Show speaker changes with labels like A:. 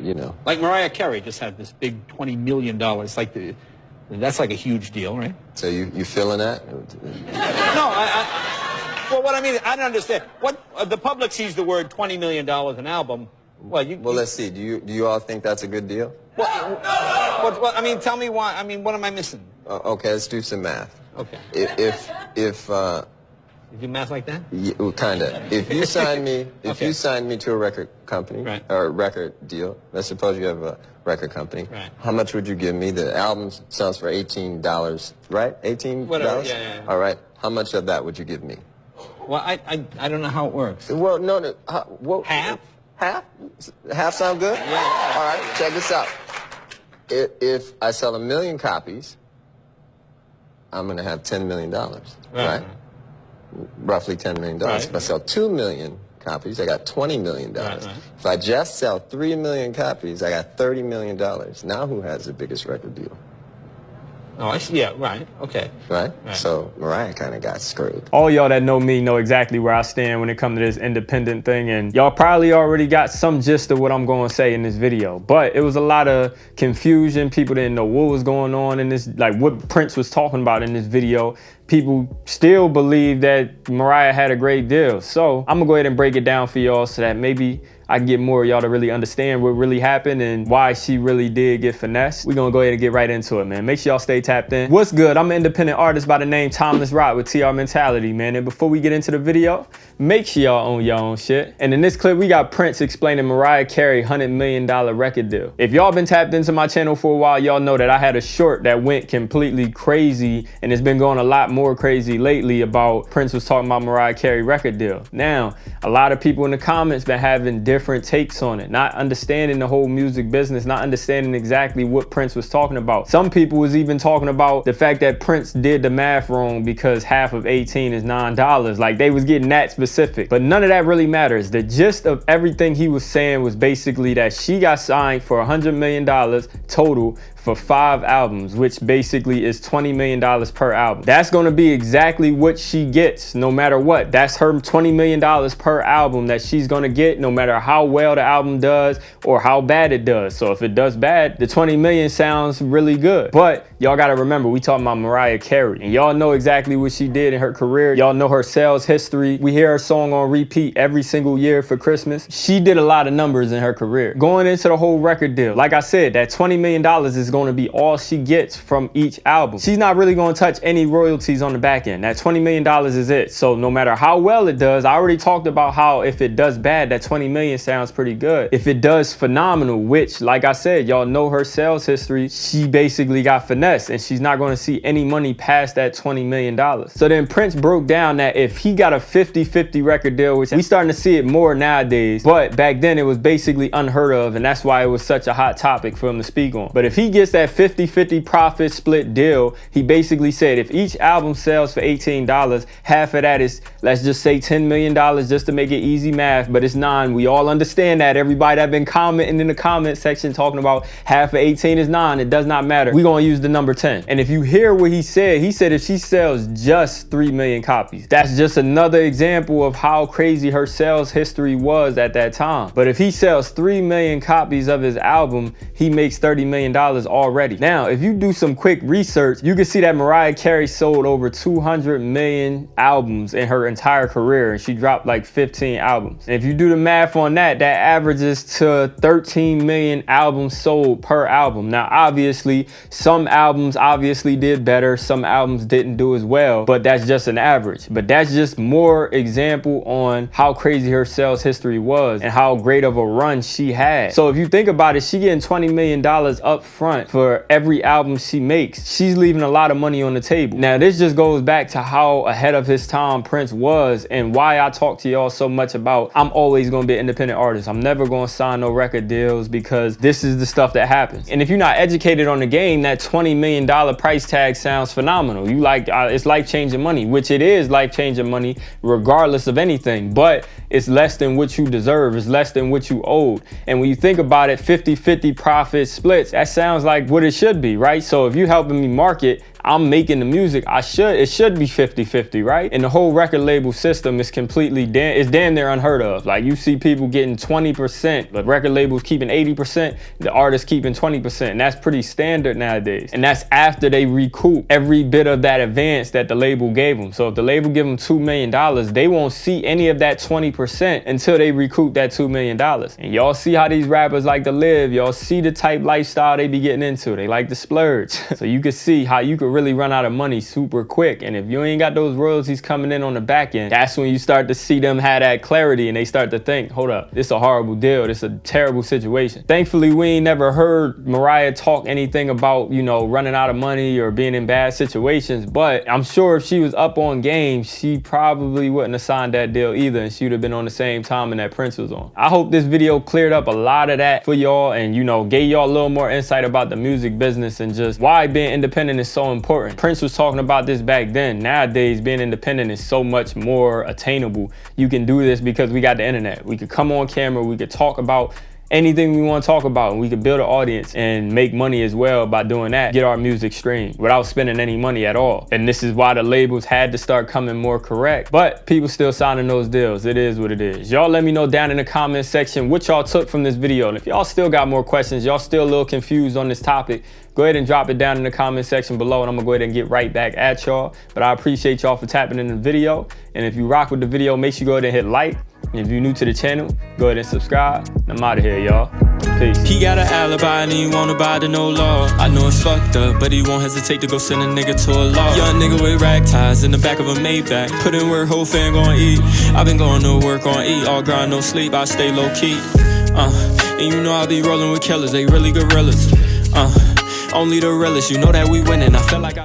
A: you know.
B: Like Mariah Carey just had this big $20 million. That's like a huge deal, right?
A: So you feeling that?
B: No, well, what I mean, I don't understand. What the public sees the word $20 million an album. Well,
A: let's see. Do you all think that's a good deal?
B: Well, I mean, tell me why. I mean, what am I missing?
A: Okay, let's do some math.
B: Okay.
A: If
B: you do math like that?
A: Yeah, kind of. If you sign me, you signed me to a record company,
B: right,
A: or a record deal. Let's suppose you have a record company.
B: Right.
A: How much would you give me? The album sells for $18, right? $18.
B: Whatever. Yeah.
A: All right. How much of that would you give me?
B: Well, I don't know how it works.
A: Well, no.
B: Half.
A: Half? Half sound good?
B: Yeah.
A: All right. Check this out. If I sell 1 million copies, I'm going to have $10 million, right? Roughly $10 million.
B: Right.
A: If I sell 2 million copies, I got $20 million.
B: Right.
A: If I just sell 3 million copies, I got $30 million. Now who has the biggest record deal?
B: Oh, I see. Yeah, right. Okay.
A: Right? So Mariah kind of got screwed.
C: All y'all that know me know exactly where I stand when it comes to this independent thing, and y'all probably already got some gist of what I'm going to say in this video. But it was a lot of confusion. People didn't know what was going on in this, like what Prince was talking about in this video. People still believe that Mariah had a great deal. So I'm gonna go ahead and break it down for y'all so that maybe I can get more of y'all to really understand what really happened and why she really did get finessed. We're gonna go ahead and get right into it, man. Make sure y'all stay tapped in. What's good? I'm an independent artist by the name TimelessRoc with TR Mentality, man. And before we get into the video, make sure y'all own your own shit. And in this clip, we got Prince explaining Mariah Carey $100 million record deal. If y'all been tapped into my channel for a while, y'all know that I had a short that went completely crazy, and it's been going a lot more crazy lately about Prince was talking about Mariah Carey record deal. Now, a lot of people in the comments been having different takes on it, not understanding the whole music business, not understanding exactly what Prince was talking about. Some people was even talking about the fact that Prince did the math wrong because half of 18 is $9. Like they was getting that specific, but none of that really matters. The gist of everything he was saying was basically that she got signed for $100 million total for 5 albums, which basically is $20 million per album. That's gonna be exactly what she gets no matter what. That's her $20 million per album that she's gonna get no matter how well the album does or how bad it does. So if it does bad, the 20 million sounds really good. But y'all gotta remember, we talking about Mariah Carey, and y'all know exactly what she did in her career. Y'all know her sales history. We hear her song on repeat every single year for Christmas. She did a lot of numbers in her career. Going into the whole record deal, like I said, that $20 million is going to be all she gets from each album. She's not really going to touch any royalties on the back end. That $20 million is it. So no matter how well it does, I already talked about how if it does bad, that 20 million sounds pretty good. If it does phenomenal, which like I said, y'all know her sales history, she basically got finessed and she's not going to see any money past that $20 million. So then Prince broke down that if he got a 50-50 record deal, which we starting to see it more nowadays, but back then it was basically unheard of, and that's why it was such a hot topic for him to speak on. But if he gets that 50-50 profit split deal, he basically said if each album sells for $18, half of that is, let's just say $10 million, just to make it easy math, but it's 9. We all understand that. Everybody that been commenting in the comment section talking about half of 18 is 9, it does not matter. We're gonna use the number 10. And if you hear what he said if she sells just 3 million copies, that's just another example of how crazy her sales history was at that time. But if he sells 3 million copies of his album, he makes $30 million already. Now, if you do some quick research, you can see that Mariah Carey sold over 200 million albums in her entire career, and she dropped like 15 albums. And if you do the math on that, that averages to 13 million albums sold per album. Now, obviously, some albums obviously did better, some albums didn't do as well, but that's just an average. But that's just more example on how crazy her sales history was and how great of a run she had. So if you think about it, she getting $20 million up front for every album she makes. She's leaving a lot of money on the table. Now, this just goes back to how ahead of his time Prince was and why I talk to y'all so much about I'm always going to be an independent artist. I'm never going to sign no record deals because this is the stuff that happens. And if you're not educated on the game, that $20 million price tag sounds phenomenal. You like, it's life-changing money, which it is life-changing money regardless of anything, but it's less than what you deserve. It's less than what you owed. And when you think about it, 50-50 profit splits, that sounds like what it should be, right? So if you're helping me market, I'm making the music, it should be 50-50, right? And the whole record label system is completely it's damn near unheard of. Like, you see people getting 20%, but record labels keeping 80%, the artists keeping 20%, and that's pretty standard nowadays. And that's after they recoup every bit of that advance that the label gave them. So if the label give them $2 million, they won't see any of that 20% until they recoup that $2 million. And y'all see how these rappers like to live. Y'all see the type lifestyle they be getting into. They like to splurge. So you can see how you could really run out of money super quick. And if you ain't got those royalties coming in on the back end, that's when you start to see them have that clarity and they start to think, hold up, this is a horrible deal. This is a terrible situation. Thankfully, we ain't never heard Mariah talk anything about, you know, running out of money or being in bad situations. But I'm sure if she was up on game, she probably wouldn't have signed that deal either, and she would have been on the same time that Prince was on. I hope this video cleared up a lot of that for y'all and, you know, gave y'all a little more insight about the music business and just why being independent is so important. Prince was talking about this back then. Nowadays, being independent is so much more attainable. You can do this because we got the internet. We could come on camera, we could talk about anything we want to talk about, and we could build an audience and make money as well by doing that. Get our music streamed without spending any money at all. And this is why the labels had to start coming more correct. But people still signing those deals. It is what it is. Y'all let me know down in the comment section what y'all took from this video. And if y'all still got more questions, y'all still a little confused on this topic, go ahead and drop it down in the comment section below, and I'm gonna go ahead and get right back at y'all. But I appreciate y'all for tapping in the video. And if you rock with the video, make sure you go ahead and hit like. And if you're new to the channel, go ahead and subscribe. I'm out of here, y'all. Peace.
D: He got an alibi and he won't abide to no law. I know it's fucked up, but he won't hesitate to go send a nigga to a law. Young nigga with rag ties in the back of a Maybach. Put in work, whole fan gon' eat. I've been going to work on eat. All grind, no sleep, I stay low key. And you know I'll be rolling with killers, they really gorillas. Only the realest, you know that we winning. I feel like